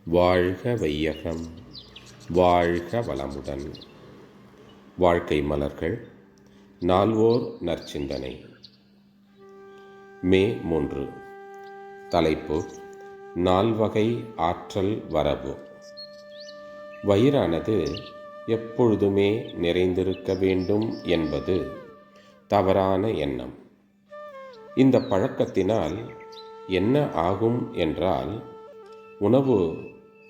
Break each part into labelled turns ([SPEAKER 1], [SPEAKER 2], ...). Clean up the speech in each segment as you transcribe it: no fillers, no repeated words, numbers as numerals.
[SPEAKER 1] வாழ்க வையகம், வாழ்க வளமுடன். வாழ்க்கை மலர்கள். நால்வோர் நற்சிந்தனை. மே 3. தலைப்பு: நால்வகை ஆற்றல் வரவு. வயிறானது எப்பொழுதுமே நிறைந்திருக்க வேண்டும் என்பது தவறான எண்ணம். இந்த பழக்கத்தினால் என்ன ஆகும் என்றால், உணவு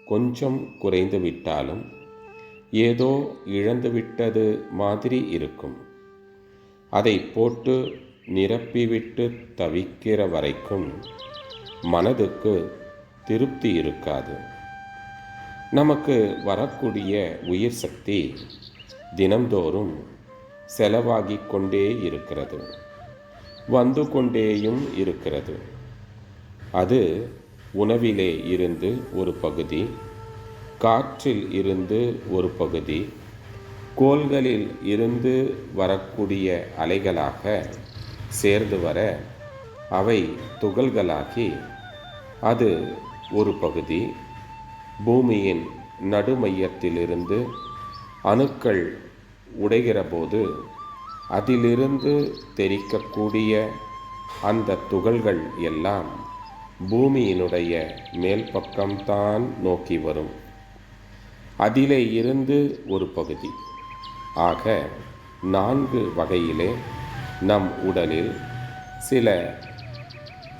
[SPEAKER 1] கொஞ்சம் குறைந்து விட்டாலும் ஏதோ இழந்துவிட்டது மாதிரி இருக்கும். அதை போட்டு நிரப்பிவிட்டு தவிக்கிற வரைக்கும் மனதுக்கு திருப்தி இருக்காது. நமக்கு வரக்கூடிய உயிர் சக்தி தினந்தோறும் செலவாகிக் கொண்டே இருக்கிறது, வந்து கொண்டேயும் இருக்கிறது. அது உணவிலே இருந்து ஒரு பகுதி, காற்றில் இருந்து ஒரு பகுதி, கோள்களில் இருந்து வரக்கூடிய அலைகளாக சேர்ந்து வர அவை துகள்களாகி அது ஒரு பகுதி, பூமியின் நடுமையத்திலிருந்து அணுக்கள் உடைகிற போது அதிலிருந்து தெரிக்கக்கூடிய அந்த துகள்கள் எல்லாம் பூமியினுடைய மேல் பக்கம்தான் நோக்கி வரும். அதிலே இருந்து ஒரு பகுதி ஆக 4 வகையிலே நம் உடலில் சில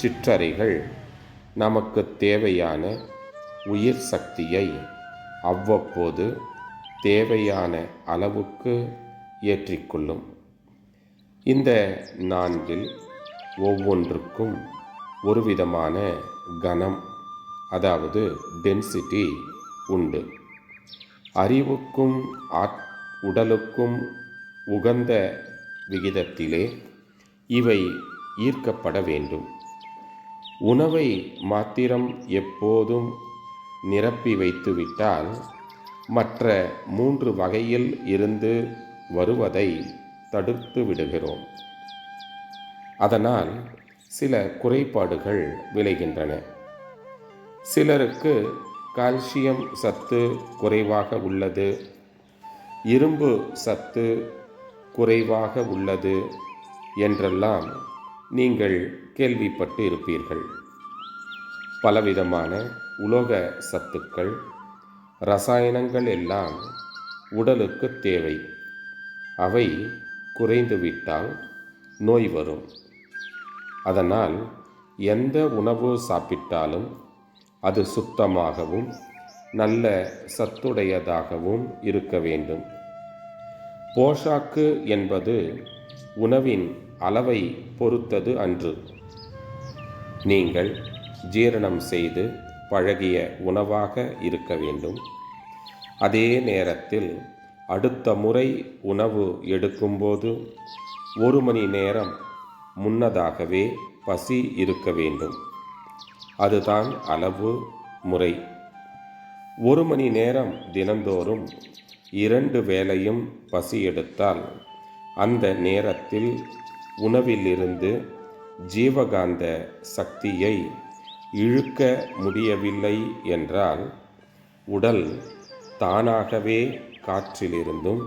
[SPEAKER 1] சிற்றறைகள் நமக்கு தேவையான உயிர் சக்தியை அவ்வப்போது தேவையான அளவுக்கு ஏற்றிக்கொள்ளும். இந்த 4இல் ஒவ்வொன்றுக்கும் ஒரு விதமான கனம், அதாவது டென்சிட்டி உண்டு. அறிவுக்கும் உடலுக்கும் உகந்த விகிதத்திலே இவை ஈர்க்கப்பட வேண்டும். உணவை மாத்திரம் எப்போதும் நிரப்பி வைத்துவிட்டால் மற்ற 3 வகையில் இருந்து வருவதை தடுத்து விடுகிறோம். அதனால் சில குறைபாடுகள் விளைகின்றன. சிலருக்கு கால்சியம் சத்து குறைவாக உள்ளது, இரும்பு சத்து குறைவாக உள்ளது என்றெல்லாம் நீங்கள் கேள்விப்பட்டு இருப்பீர்கள். பலவிதமான உலோக சத்துக்கள், ரசாயனங்கள் எல்லாம் உடலுக்கு தேவை. அவை குறைந்துவிட்டால் நோய் வரும். அதனால் எந்த உணவு சாப்பிட்டாலும் அது சுத்தமாகவும் நல்ல சத்துடையதாகவும் இருக்க வேண்டும். போஷாக்கு என்பது உணவின் அளவை பொறுத்தது அன்று. நீங்கள் ஜீரணம் செய்து பழகிய உணவாக இருக்க வேண்டும். அதே நேரத்தில் அடுத்த முறை உணவு எடுக்கும்போது 1 மணி நேரம் முன்னதாகவே பசி இருக்க வேண்டும். அதுதான் அளவு முறை. 1 மணி நேரம் தினந்தோறும் 2 வேளையும் பசி எடுத்தால் அந்த நேரத்தில் உணவிலிருந்து ஜீவகாந்த சக்தியை இழுக்க முடியவில்லை என்றால் உடல் தானாகவே காற்றிலிருந்தும்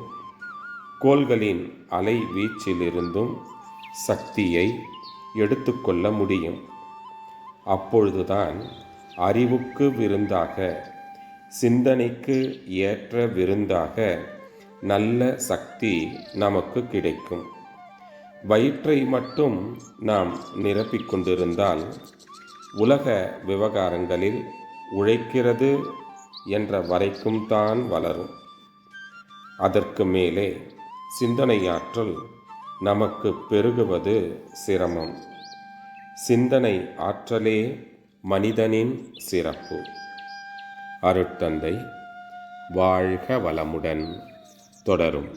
[SPEAKER 1] கோள்களின் அலை வீச்சிலிருந்தும் சக்தியை எடுத்துக்கொள்ள முடியும். அப்பொழுதுதான் அறிவுக்கு விருந்தாக, சிந்தனைக்கு ஏற்ற விருந்தாக நல்ல சக்தி நமக்கு கிடைக்கும். வயிற்றை மட்டும் நாம் நிரப்பிக் கொண்டிருந்தால் உலக விவகாரங்களில் உழைக்கிறது என்ற வரைக்கும் தான் வளரும். அதற்கு மேலே சிந்தனையாற்றல் நமக்கு பெருகுவது சிரமம். சிந்தனை ஆற்றலே மனிதனின் சிறப்பு. அருட்தந்தை. வாழ்க வளமுடன். தொடரும்.